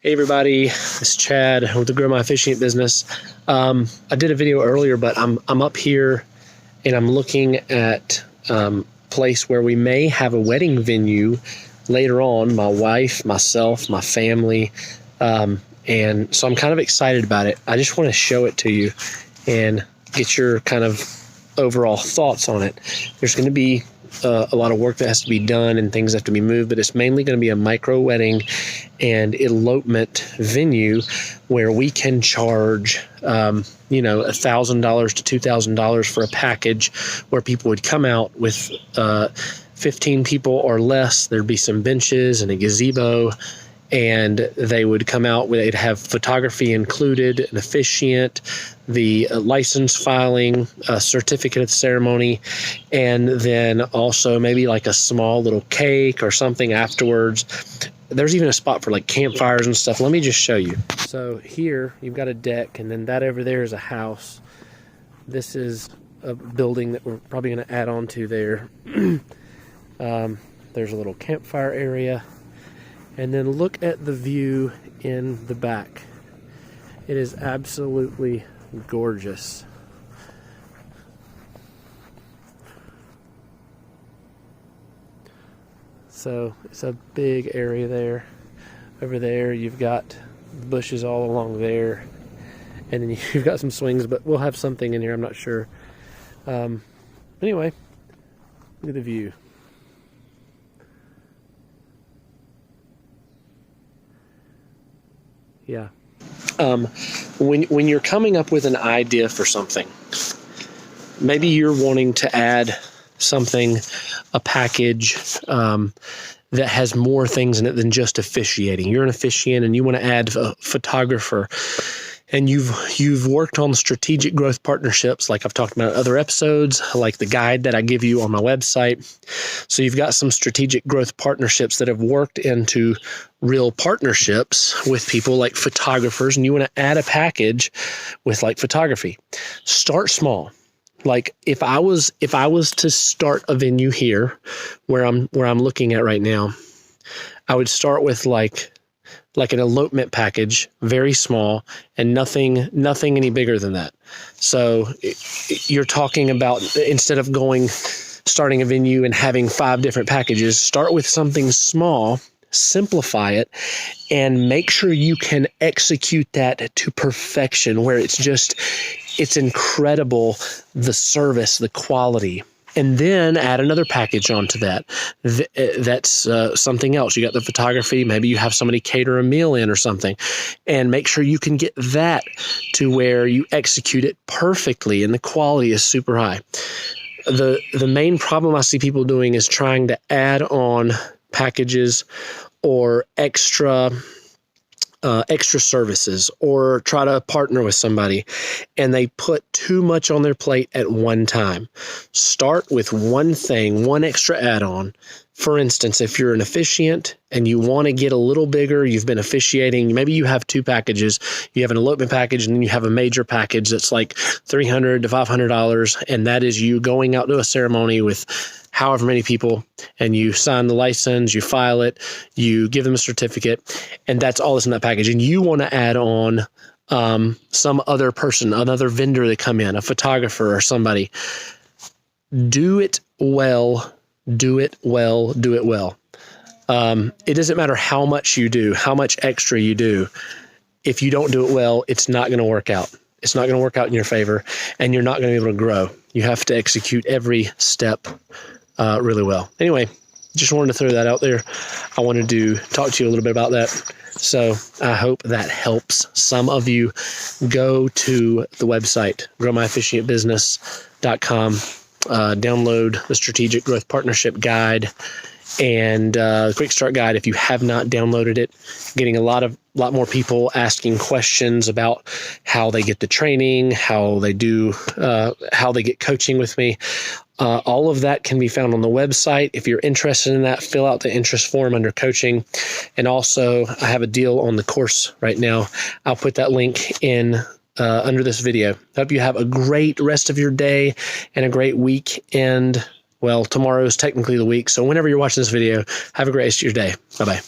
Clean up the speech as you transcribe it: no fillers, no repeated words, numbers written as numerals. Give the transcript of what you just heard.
Hey everybody, it's Chad with the Grow My Officiant business. I did a video earlier, but I'm up here and I'm looking at place where we may have a wedding venue later on. My wife, myself, my family, and so I'm kind of excited about it. I just want to show it to you and get your kind of overall thoughts on it. There's going to be a lot of work that has to be done and things have to be moved, but it's mainly going to be a micro wedding and elopement venue where we can charge, $1,000 to $2,000 for a package where people would come out with 15 people or less. There'd be some benches and a gazebo, and they would come out with, they'd have photography included, an officiant, the license filing, a certificate of ceremony, and then also maybe like a small little cake or something afterwards. There's even a spot for like campfires and stuff. Let me just show you. So here you've got a deck, and then that over there is a house. This is a building that we're probably going to add on to there. There's a little campfire area. And then look at the view in the back. It is absolutely gorgeous. So it's a big area there. Over there you've got bushes all along there. And then you've got some swings, but we'll have something in here, I'm not sure. Anyway, look at the view. Yeah. When you're coming up with an idea for something, maybe you're wanting to add something, a package that has more things in it than just officiating. You're an officiant and you want to add a photographer, and you've worked on strategic growth partnerships like I've talked about in other episodes, like the guide that I give you on my website. So you've got some strategic growth partnerships that have worked into real partnerships with people like photographers, and you want to add a package with like photography. Start small. Like if I was to start a venue here where I'm looking at right now, I would start with like an elopement package, very small, and nothing any bigger than that. So you're talking about, instead of starting a venue and having 5 different packages, start with something small, simplify it, and make sure you can execute that to perfection, where it's incredible, the service, the quality. And then add another package onto that. That's something else. You got the photography. Maybe you have somebody cater a meal in or something. And make sure you can get that to where you execute it perfectly and the quality is super high. The main problem I see people doing is trying to add on packages or extra services, or try to partner with somebody, and they put too much on their plate at one time. Start with one thing, one extra add-on. For instance, if you're an officiant and you want to get a little bigger, you've been officiating, maybe you have 2 packages. You have an elopement package, and then you have a major package that's like $300 to $500, and that is you going out to a ceremony with however many people, and you sign the license, you file it, you give them a certificate, and that's all that's in that package. And you want to add on some other person, another vendor that come in, a photographer or somebody. Do it well. Do it well. Do it well. It doesn't matter how much you do, how much extra you do. If you don't do it well, it's not going to work out. It's not going to work out in your favor, and you're not going to be able to grow. You have to execute every step really well. Anyway, just wanted to throw that out there. I wanted to talk to you a little bit about that. So I hope that helps some of you. Go to the website, growmyofficiantbusiness.com. Download the Strategic Growth Partnership Guide and the Quick Start Guide if you have not downloaded it. Getting a lot more people asking questions about how they get the training, how they get coaching with me. All of that can be found on the website. If you're interested in that, fill out the interest form under coaching. And also, I have a deal on the course right now. I'll put that link in under this video. Hope you have a great rest of your day and a great weekend. Well, tomorrow is technically the week, so whenever you're watching this video, have a great rest of your day. Bye-bye.